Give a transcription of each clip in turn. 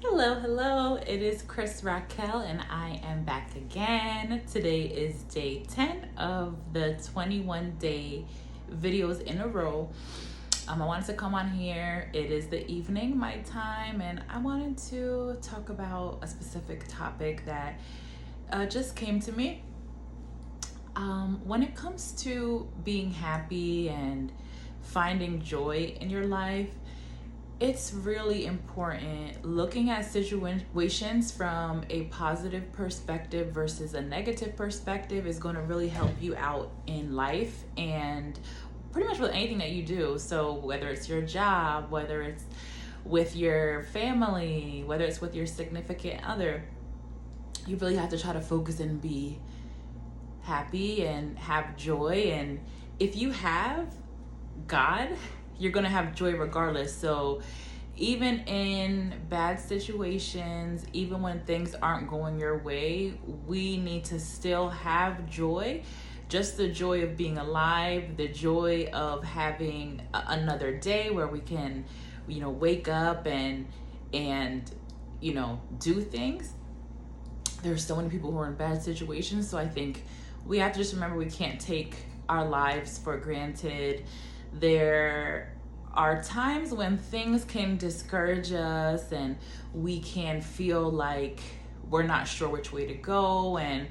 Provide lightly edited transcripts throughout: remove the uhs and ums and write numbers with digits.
Hello. It is Krystalracquel and I am back again. Today is day 10 of the 21-day videos in a row. I wanted to come on here. It is the evening, my time, and I wanted to talk about a specific topic that just came to me. When it comes to being happy and finding joy in your life, it's really important looking at situations from a positive perspective versus a negative perspective is going to really help you out in life and pretty much with anything that you do. So whether it's your job, whether it's with your family, whether it's with your significant other, you really have to try to focus and be happy and have joy. And if you have God, you're going to have joy regardless. So even in bad situations, even when things aren't going your way, we need to still have joy. Just the joy of being alive, the joy of having another day where we can, wake up and do things. There's so many people who are in bad situations. So I think we have to just remember we can't take our lives for granted. There are times when things can discourage us and we can feel like we're not sure which way to go. And,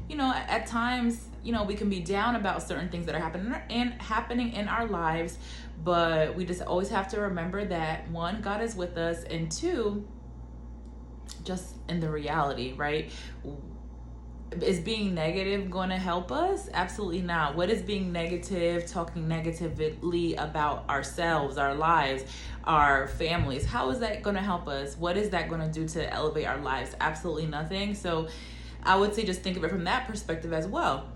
at times, we can be down about certain things that are happening in our lives, but we just always have to remember that one, God is with us, and two, just in the reality, right? Is being negative going to help us? Absolutely not. What is being negative, talking negatively about ourselves, our lives, our families? How is that going to help us? What is that going to do to elevate our lives? Absolutely nothing. So I would say just think of it from that perspective as well.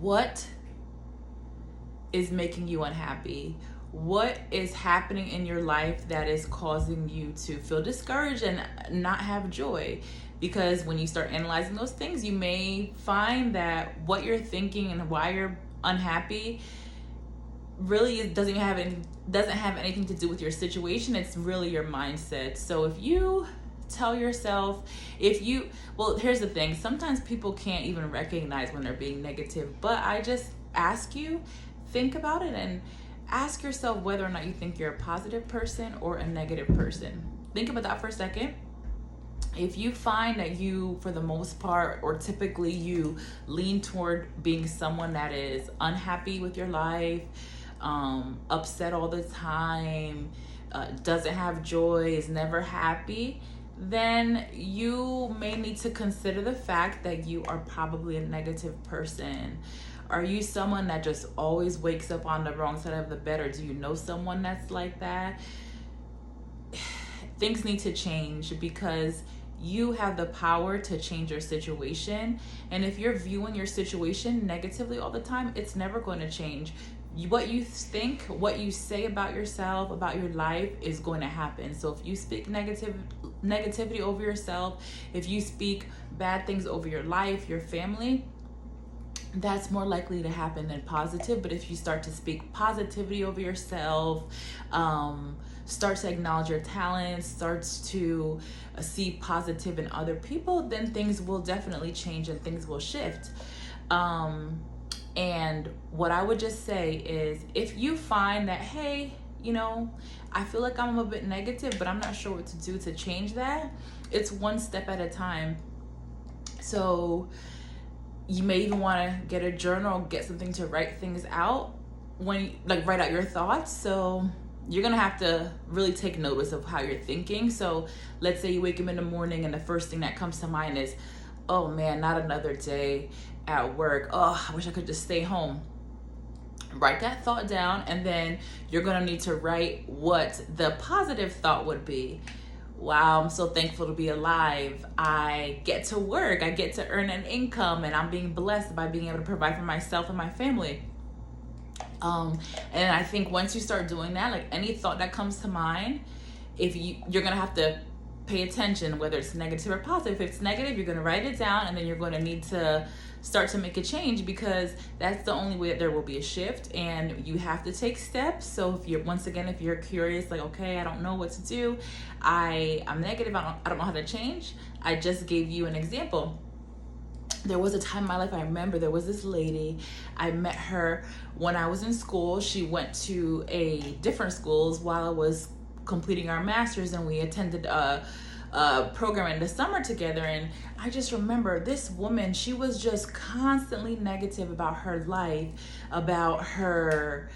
What is making you unhappy? What is happening in your life that is causing you to feel discouraged and not have joy? Because when you start analyzing those things, you may find that what you're thinking and why you're unhappy really doesn't have anything to do with your situation. It's really your mindset. So if you tell yourself, here's the thing, sometimes people can't even recognize when they're being negative, but I just ask you, think about it and ask yourself whether or not you think you're a positive person or a negative person. Think about that for a second. If you find that you, for the most part, or typically you lean toward being someone that is unhappy with your life, upset all the time, doesn't have joy, is never happy, then you may need to consider the fact that you are probably a negative person. Are you someone that just always wakes up on the wrong side of the bed, or do you know someone that's like that? Things need to change because you have the power to change your situation. And if you're viewing your situation negatively all the time, it's never going to change. What you think, what you say about yourself, about your life is going to happen. So if you speak negativity over yourself, if you speak bad things over your life, your family, that's more likely to happen than positive. But if you start to speak positivity over yourself, start to acknowledge your talents, starts to see positive in other people, then things will definitely change and things will shift. And what I would just say is, if you find that, hey, I feel like I'm a bit negative, but I'm not sure what to do to change that, it's one step at a time. So you may even want to get a journal, get something to write things out, write out your thoughts. So you're going to have to really take notice of how you're thinking. So let's say you wake up in the morning and the first thing that comes to mind is, oh man, not another day at work. Oh, I wish I could just stay home. Write that thought down, and then you're going to need to write what the positive thought would be. Wow, I'm so thankful to be alive. I get to work. I get to earn an income, and I'm being blessed by being able to provide for myself and my family. And I think once you start doing that, like any thought that comes to mind, you're going to have to pay attention, whether it's negative or positive. If it's negative, you're going to write it down, and then you're going to need to start to make a change, because that's the only way that there will be a shift, and you have to take steps. So if you're curious, like, okay, I don't know what to do, I'm negative, I don't know how to change, I just gave you an example. There was a time in my life, I remember there was this lady, I met her when I was in school. She went to different schools while I was completing our master's, and we attended a program in the summer together. And I just remember this woman, she was just constantly negative about her life, about her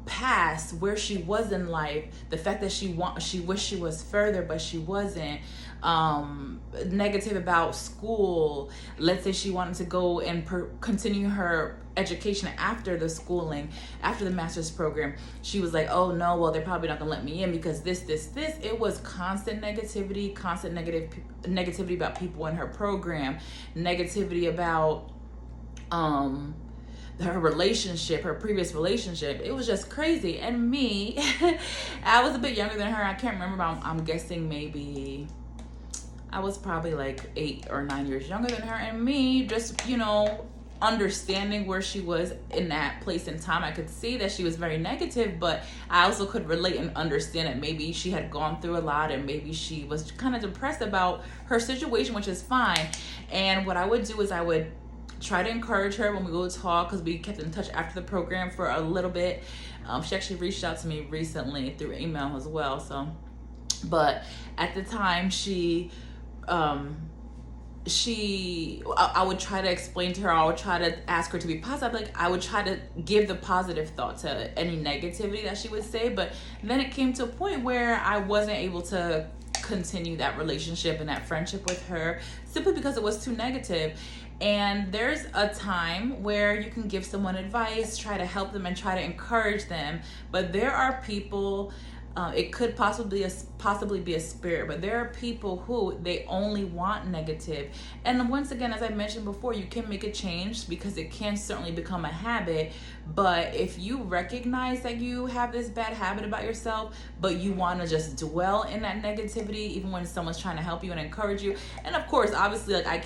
past, where she was in life, the fact that she wished she was further but she wasn't, negative about school. Let's say she wanted to go and continue her education after the schooling, after the master's program. She was like, oh no, well, they're probably not gonna let me in because this. It was constant negativity, negativity about people in her program, negativity about her previous relationship. It was just crazy. And me, I was a bit younger than her. I can't remember, but I'm guessing maybe I was probably like 8 or 9 years younger than her. And me, just, understanding where she was in that place in time, I could see that she was very negative, but I also could relate and understand that maybe she had gone through a lot, and maybe she was kind of depressed about her situation, which is fine. And what I would do is I would try to encourage her when we go talk, because we kept in touch after the program for a little bit. She actually reached out to me recently through email as well. But at the time, I would try to explain to her, I would try to ask her to be positive. Like, I would try to give the positive thought to any negativity that she would say. But then it came to a point where I wasn't able to continue that relationship and that friendship with her, simply because it was too negative. And there's a time where you can give someone advice, try to help them and try to encourage them. But there are people, it could possibly be a spirit, but there are people who they only want negative. And once again, as I mentioned before, you can make a change, because it can certainly become a habit. But if you recognize that you have this bad habit about yourself, but you want to just dwell in that negativity, even when someone's trying to help you and encourage you, and of course, obviously, like,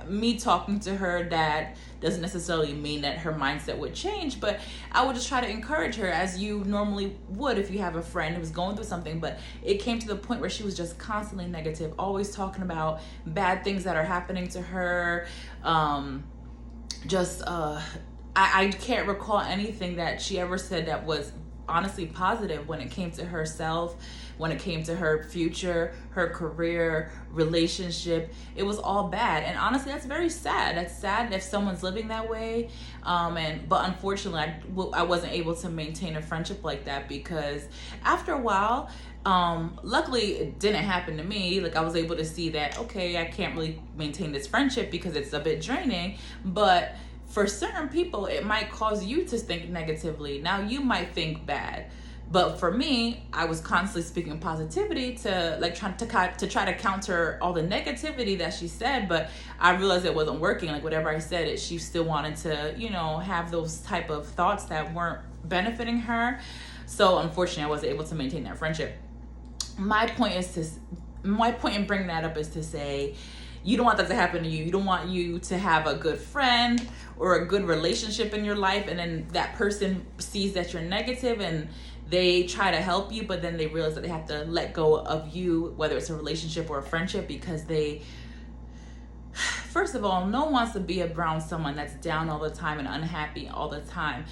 me talking to her, that doesn't necessarily mean that her mindset would change, but I would just try to encourage her as you normally would if you have a friend who's going through something. But it came to the point where she was just constantly negative, always talking about bad things that are happening to her. I can't recall anything that she ever said that was honestly positive when it came to herself, when it came to her future, her career, relationship. It was all bad. And honestly, that's very sad. That's sad if someone's living that way. But unfortunately, I wasn't able to maintain a friendship like that, because after a while, luckily it didn't happen to me. Like, I was able to see that, okay, I can't really maintain this friendship because it's a bit draining. But for certain people, it might cause you to think negatively. Now, you might think bad, but for me, I was constantly speaking positivity to try to counter all the negativity that she said. But I realized it wasn't working. Like, whatever I said, she still wanted to, have those type of thoughts that weren't benefiting her. So unfortunately, I wasn't able to maintain that friendship. My point in bringing that up is to say, you don't want that to happen to you. You don't want you to have a good friend or a good relationship in your life, and then that person sees that you're negative and they try to help you, but then they realize that they have to let go of you, whether it's a relationship or a friendship, because first of all, no one wants to be around someone that's down all the time and unhappy all the time.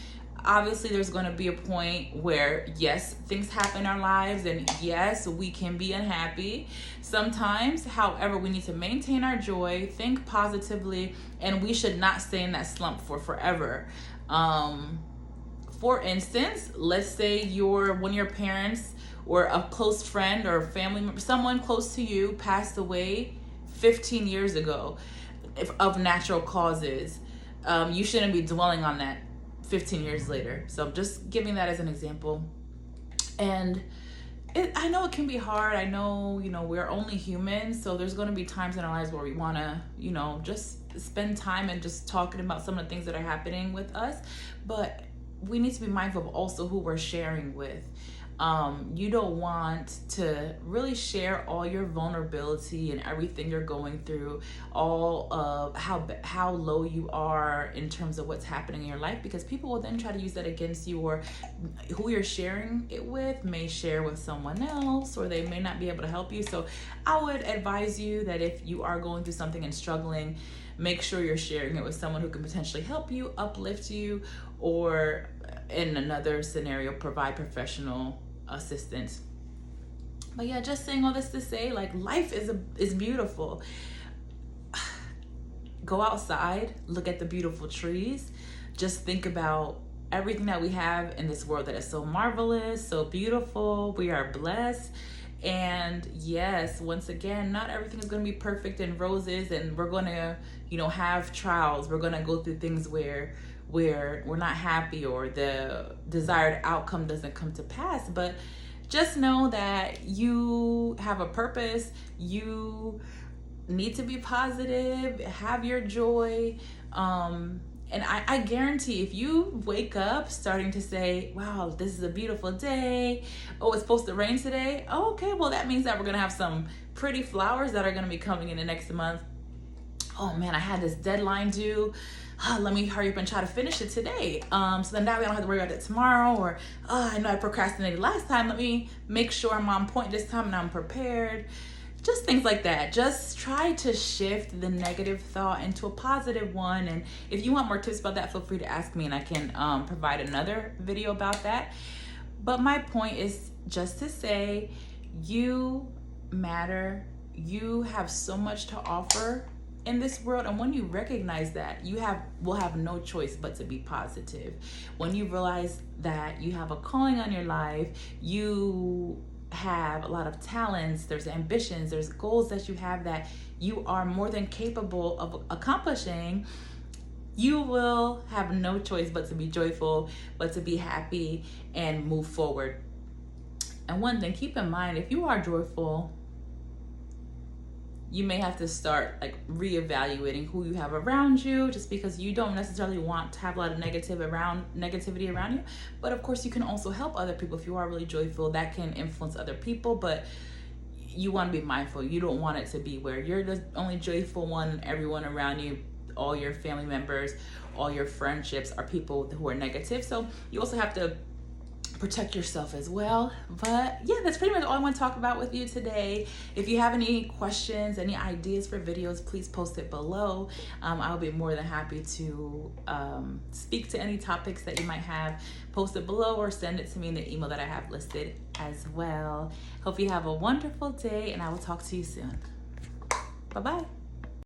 Obviously, there's going to be a point where, yes, things happen in our lives, and yes, we can be unhappy sometimes. However, we need to maintain our joy, think positively, and we should not stay in that slump for forever. For instance, let's say one of your parents or a close friend or family member, someone close to you, passed away 15 years ago of natural causes. You shouldn't be dwelling on that 15 years later. So I'm just giving that as an example. And I know it can be hard. I know, we're only human. So there's going to be times in our lives where we want to, just spend time and just talking about some of the things that are happening with us. But we need to be mindful of also who we're sharing with. You don't want to really share all your vulnerability and everything you're going through, all of how low you are in terms of what's happening in your life, because people will then try to use that against you, or who you're sharing it with may share with someone else, or they may not be able to help you. So I would advise you that if you are going through something and struggling, make sure you're sharing it with someone who can potentially help you, uplift you, or in another scenario, provide professional assistance. But yeah, just saying all this to say, like, life is beautiful. Go outside, look at the beautiful trees, just think about everything that we have in this world that is so marvelous, so beautiful. We are blessed. And yes, once again, not everything is going to be perfect and roses, and we're going to, have trials. We're going to go through things where we're not happy, or the desired outcome doesn't come to pass. But just know that you have a purpose. You need to be positive, have your joy. And I guarantee, if you wake up starting to say, wow, this is a beautiful day. Oh, it's supposed to rain today. Oh, okay, well, that means that we're going to have some pretty flowers that are going to be coming in the next month. Oh man, I had this deadline due. Let me hurry up and try to finish it today. So then that way I don't have to worry about it tomorrow. Or, I know I procrastinated last time. Let me make sure I'm on point this time and I'm prepared. Just things like that. Just try to shift the negative thought into a positive one. And if you want more tips about that, feel free to ask me and I can provide another video about that. But my point is just to say, you matter. You have so much to offer in this world, and when you recognize that, you will have no choice but to be positive. When you realize that you have a calling on your life, you have a lot of talents, there's ambitions, there's goals that you have that you are more than capable of accomplishing, you will have no choice but to be joyful, but to be happy and move forward. And one thing, keep in mind, if you are joyful, you may have to start reevaluating who you have around you, just because you don't necessarily want to have a lot of negativity around you. But of course, you can also help other people. If you are really joyful, that can influence other people, but you want to be mindful. You don't want it to be where you're the only joyful one and everyone around you, all your family members, all your friendships are people who are negative. So you also have to protect yourself as well. But yeah, that's pretty much all I want to talk about with you today. If you have any questions, any ideas for videos, please post it below. I'll be more than happy to speak to any topics that you might have. Post it below or send it to me in the email that I have listed as well. Hope you have a wonderful day, and I will talk to you soon. Bye-bye.